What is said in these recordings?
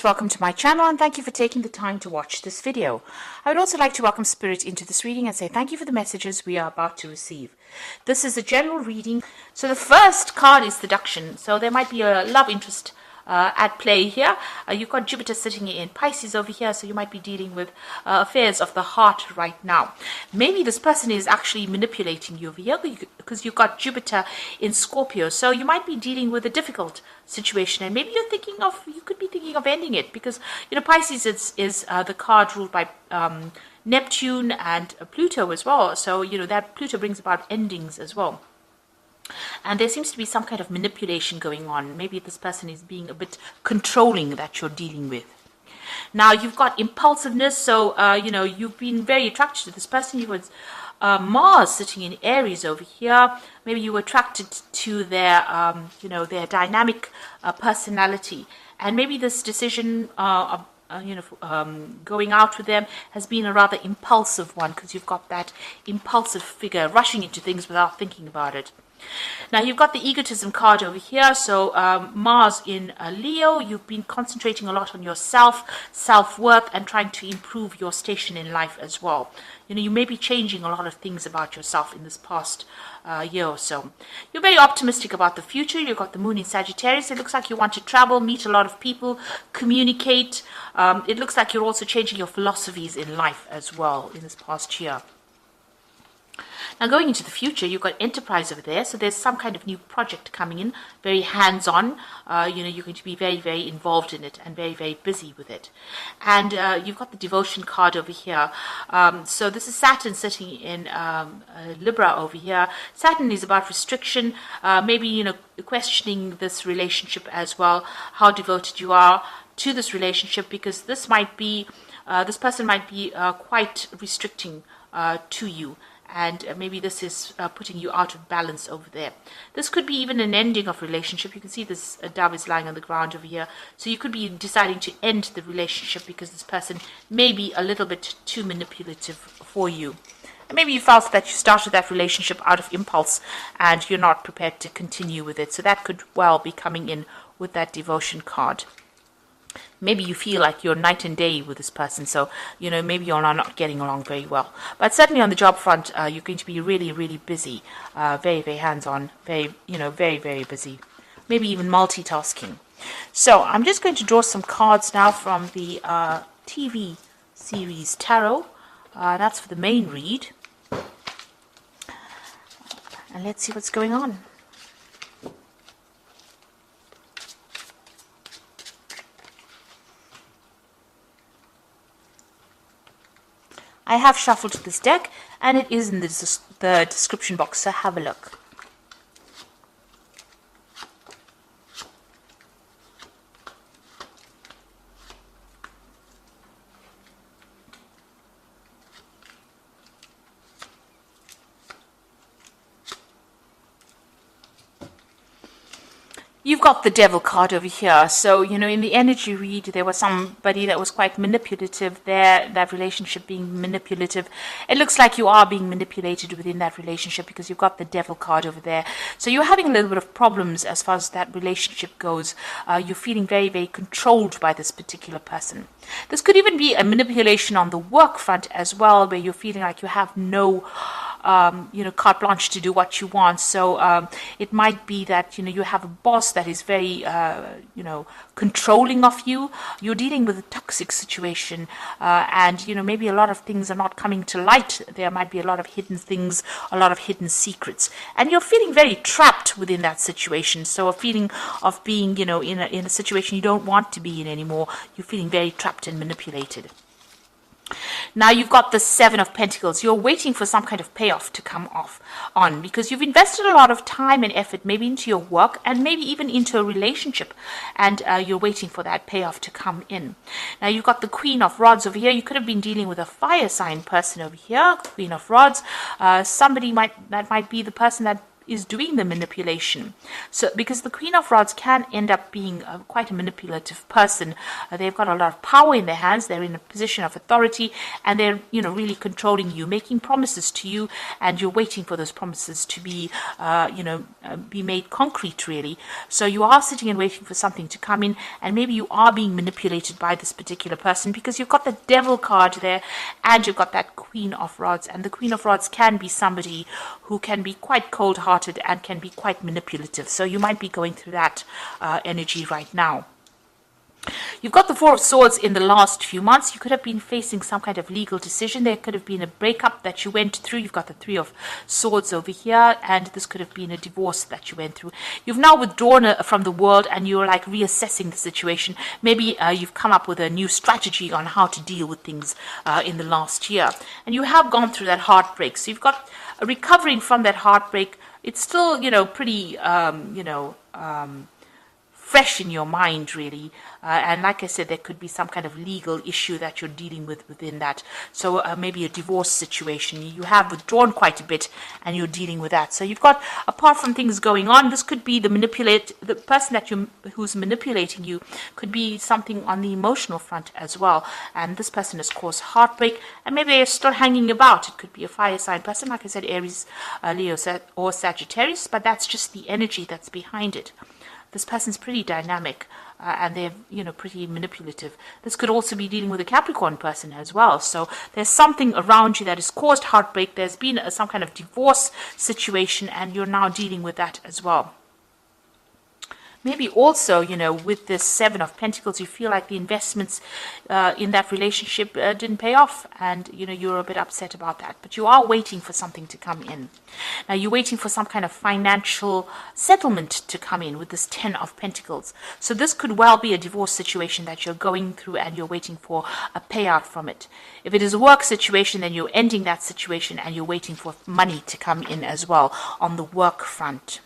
Welcome to my channel and thank you for taking the time to watch this video. I would also like to welcome Spirit into this reading and say thank you for the messages we are about to receive. This is a general reading. So the first card is seduction. So there might be a love interest at play here. You've got Jupiter sitting in Pisces over here, so you might be dealing with affairs of the heart right now. Maybe this person is actually manipulating you over here because you've got Jupiter in Scorpio, so you might be dealing with a difficult situation, and maybe you could be thinking of ending it because Pisces is the card ruled by Neptune and Pluto as well. So that Pluto brings about endings as well. And there seems to be some kind of manipulation going on. Maybe this person is being a bit controlling that you're dealing with. Now, you've got impulsiveness. So, you've been very attracted to this person. You was Mars sitting in Aries over here. Maybe you were attracted to their, their dynamic personality. And maybe this decision of going out with them has been a rather impulsive one because you've got that impulsive figure rushing into things without thinking about it. Now, you've got the egotism card over here. So Mars in Leo, you've been concentrating a lot on yourself, self-worth, and trying to improve your station in life as well. You may be changing a lot of things about yourself in this past year or so. You're very optimistic about the future. You've got the moon in Sagittarius. It looks like you want to travel, meet a lot of people, communicate. It looks like you're also changing your philosophies in life as well in this past year. Now, going into the future, you've got enterprise over there. So there's some kind of new project coming in, very hands-on. You're going to be very, very involved in it and very, very busy with it. And you've got the devotion card over here. So this is Saturn sitting in Libra over here. Saturn is about restriction, maybe, questioning this relationship as well, how devoted you are to this relationship, because this person might be quite restricting to you. And maybe this is putting you out of balance over there. This could be even an ending of relationship. You can see this dove is lying on the ground over here. So you could be deciding to end the relationship because this person may be a little bit too manipulative for you. And maybe you felt that you started that relationship out of impulse and you're not prepared to continue with it. So that could well be coming in with that devotion card. Maybe you feel like you're night and day with this person, so maybe you're not getting along very well. But certainly on the job front, you're going to be really, really busy, very, very hands-on, very, very, very busy. Maybe even multitasking. So I'm just going to draw some cards now from the TV series Tarot. That's for the main read, and let's see what's going on. I have shuffled this deck, and it is in the description box, so have a look. You've got the devil card over here. So, in the energy read, there was somebody that was quite manipulative there, that relationship being manipulative. It looks like you are being manipulated within that relationship because you've got the devil card over there. So you're having a little bit of problems as far as that relationship goes. You're feeling very, very controlled by this particular person. This could even be a manipulation on the work front as well, where you're feeling like you have no carte blanche to do what you want. So it might be that you have a boss that is very controlling of you. You're dealing with a toxic situation, and maybe a lot of things are not coming to light. There might be a lot of hidden things, a lot of hidden secrets, and you're feeling very trapped within that situation. So a feeling of being in a situation you don't want to be in anymore. You're feeling very trapped and manipulated. Now you've got the Seven of Pentacles. You're waiting for some kind of payoff to come on because you've invested a lot of time and effort maybe into your work and maybe even into a relationship, and you're waiting for that payoff to come in. Now you've got the Queen of Rods over here. You could have been dealing with a fire sign person over here, Queen of Rods. Somebody that might be the person that is doing the manipulation. So because the Queen of Rods can end up being quite a manipulative person. They've got a lot of power in their hands. They're in a position of authority, and they're, you know, really controlling you, making promises to you, and you're waiting for those promises to be, be made concrete, really. So you are sitting and waiting for something to come in, and maybe you are being manipulated by this particular person because you've got the Devil card there, and you've got that Queen of Rods, and the Queen of Rods can be somebody who can be quite cold-hearted and can be quite manipulative. So you might be going through that energy right now. You've got the Four of Swords in the last few months. You could have been facing some kind of legal decision. There could have been a breakup that you went through. You've got the Three of Swords over here, and this could have been a divorce that you went through. You've now withdrawn from the world, and you're like reassessing the situation. Maybe you've come up with a new strategy on how to deal with things in the last year. And you have gone through that heartbreak. So you've got recovering from that heartbreak. It's still, pretty, fresh in your mind, really. And like I said, there could be some kind of legal issue that you're dealing with within that. So maybe a divorce situation. You have withdrawn quite a bit, and you're dealing with that. So you've got, apart from things going on, this could be the person who's manipulating you could be something on the emotional front as well. And this person has caused heartbreak, and maybe they're still hanging about. It could be a fire sign person, like I said, Aries, Leo, or Sagittarius, but that's just the energy that's behind it. This person's pretty dynamic, and they're, pretty manipulative. This could also be dealing with a Capricorn person as well. So there's something around you that has caused heartbreak. There's been some kind of divorce situation, and you're now dealing with that as well. Maybe also, with this Seven of Pentacles, you feel like the investments in that relationship didn't pay off, and, you're a bit upset about that. But you are waiting for something to come in. Now, you're waiting for some kind of financial settlement to come in with this Ten of Pentacles. So this could well be a divorce situation that you're going through, and you're waiting for a payout from it. If it is a work situation, then you're ending that situation, and you're waiting for money to come in as well on the work front.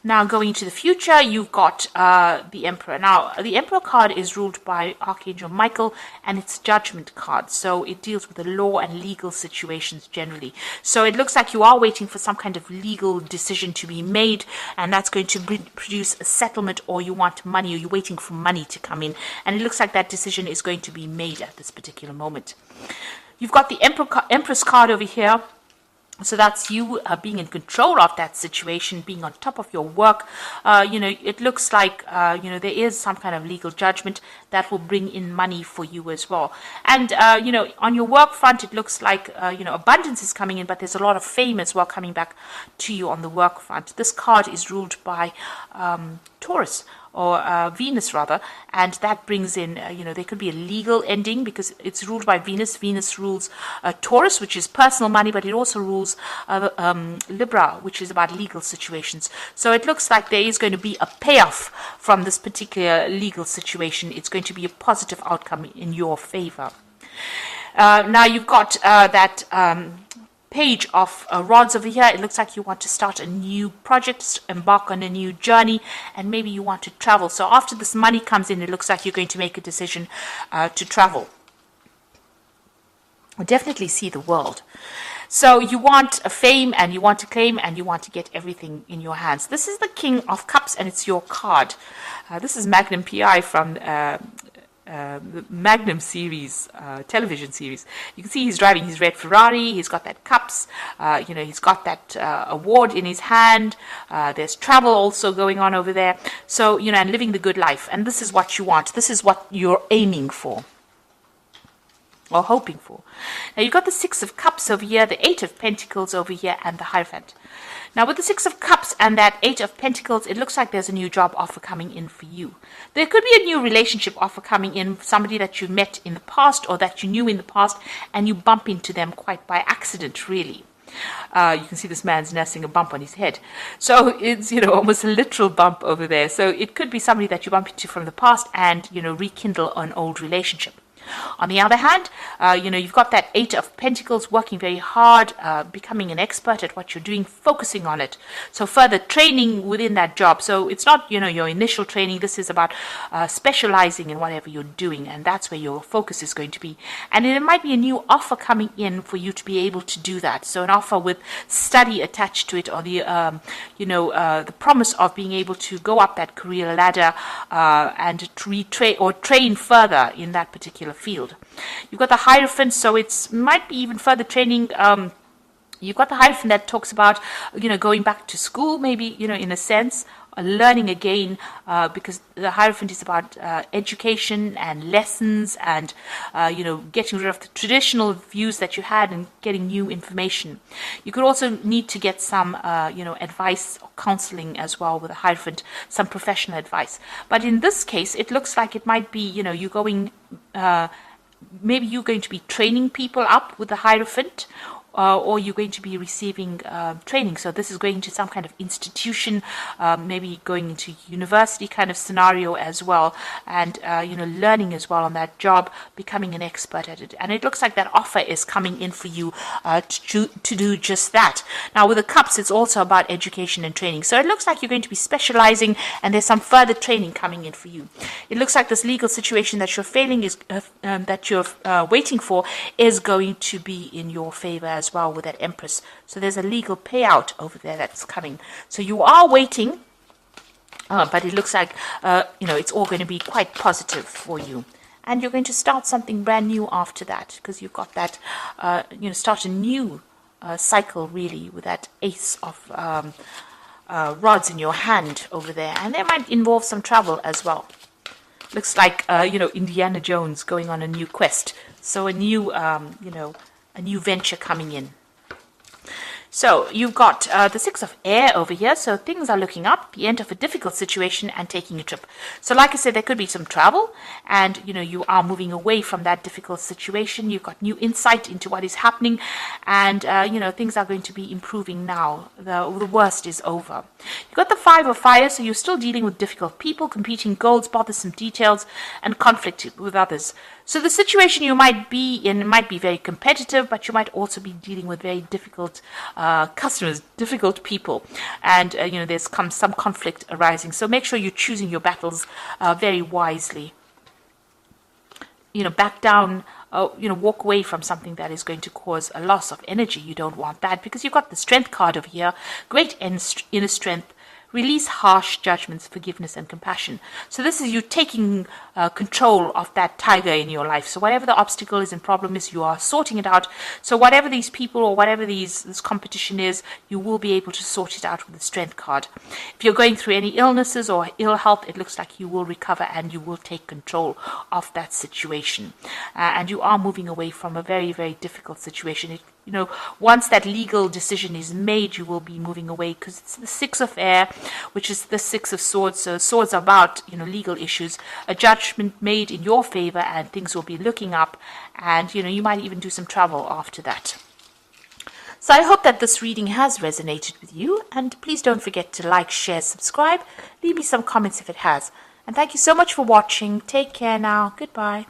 Now, going into the future, you've got the Emperor. Now, the Emperor card is ruled by Archangel Michael, and it's Judgment card. So it deals with the law and legal situations generally. So it looks like you are waiting for some kind of legal decision to be made, and that's going to produce a settlement, or you want money, or you're waiting for money to come in. And it looks like that decision is going to be made at this particular moment. You've got the Empress card over here. So that's you being in control of that situation, being on top of your work. It looks like, there is some kind of legal judgment that will bring in money for you as well. And, on your work front, it looks like, abundance is coming in, but there's a lot of fame as well coming back to you on the work front. This card is ruled by Taurus, or Venus rather, and that brings in, there could be a legal ending because it's ruled by Venus. Venus rules Taurus, which is personal money, but it also rules Libra, which is about legal situations. So it looks like there is going to be a payoff from this particular legal situation. It's going to be a positive outcome in your favor. Now you've got that Page of Rods over here. It looks like you want to start a new project, embark on a new journey, and maybe you want to travel. So after this money comes in, it looks like you're going to make a decision to travel. Or definitely see the world. So you want a fame, and you want to claim, and you want to get everything in your hands. This is the King of Cups, and it's your card. This is Magnum PI from the Magnum series, television series. You can see he's driving his red Ferrari. He's got that cups. He's got that award in his hand. There's travel also going on over there. So, and living the good life. And this is what you want. This is what you're aiming for, or hoping for. Now you've got the Six of Cups over here, the Eight of Pentacles over here, and the Hierophant. Now with the Six of Cups and that Eight of Pentacles, it looks like there's a new job offer coming in for you. There could be a new relationship offer coming in, somebody that you met in the past or that you knew in the past, and you bump into them quite by accident, really. You can see this man's nursing a bump on his head. So it's, almost a literal bump over there. So it could be somebody that you bump into from the past and, rekindle an old relationship. On the other hand, you've got that Eight of Pentacles, working very hard, becoming an expert at what you're doing, focusing on it. So further training within that job. So it's not, your initial training. This is about specializing in whatever you're doing, and that's where your focus is going to be. And it might be a new offer coming in for you to be able to do that. So an offer with study attached to it, or the promise of being able to go up that career ladder and train further in that particular field. You've got the Hierophant, so it might be even further training. You've got the Hierophant that talks about, going back to school, maybe, in a sense, learning again, because the Hierophant is about education and lessons and, getting rid of the traditional views that you had and getting new information. You could also need to get some, advice or counseling as well with the Hierophant, some professional advice. But in this case, it looks like it might be, you going, maybe you're going to be training people up with the Hierophant, or you're going to be receiving training. So this is going to some kind of institution, maybe going into university kind of scenario as well, and learning as well on that job, becoming an expert at it. And it looks like that offer is coming in for you to do just that. Now with the Cups, it's also about education and training. So it looks like you're going to be specializing, and there's some further training coming in for you. It looks like this legal situation that you're waiting for is going to be in your favor as well with that Empress. So there's a legal payout over there that's coming. So you are waiting, but it looks like it's all going to be quite positive for you. And you're going to start something brand new after that, because you've got that, start a new cycle really with that Ace of Rods in your hand over there. And that might involve some travel as well. Looks like, Indiana Jones going on a new quest. So a new, a new venture coming in. So you've got the Six of Air over here. So things are looking up, the end of a difficult situation and taking a trip. So like I said, there could be some travel, and you are moving away from that difficult situation. You've got new insight into what is happening, and things are going to be improving now. The worst is over. You've got the Five of Fire, so you're still dealing with difficult people, competing goals, bothersome details, and conflict with others. So the situation you might be in might be very competitive, but you might also be dealing with very difficult customers, difficult people, and there's some conflict arising. So make sure you're choosing your battles very wisely. Back down. Walk away from something that is going to cause a loss of energy. You don't want that, because you've got the Strength card over here. Great inner strength. Release harsh judgments, forgiveness, and compassion. So this is you taking control of that tiger in your life. So whatever the obstacle is and problem is, you are sorting it out. So whatever these people or whatever this competition is, you will be able to sort it out with the Strength card. If you're going through any illnesses or ill health, it looks like you will recover and you will take control of that situation. And you are moving away from a very, very difficult situation. Once that legal decision is made, you will be moving away, because it's the Six of Air, which is the Six of Swords. So swords are about, legal issues, a judgment made in your favor, and things will be looking up, and, you might even do some travel after that. So I hope that this reading has resonated with you, and please don't forget to like, share, subscribe, leave me some comments if it has. And thank you so much for watching. Take care now. Goodbye.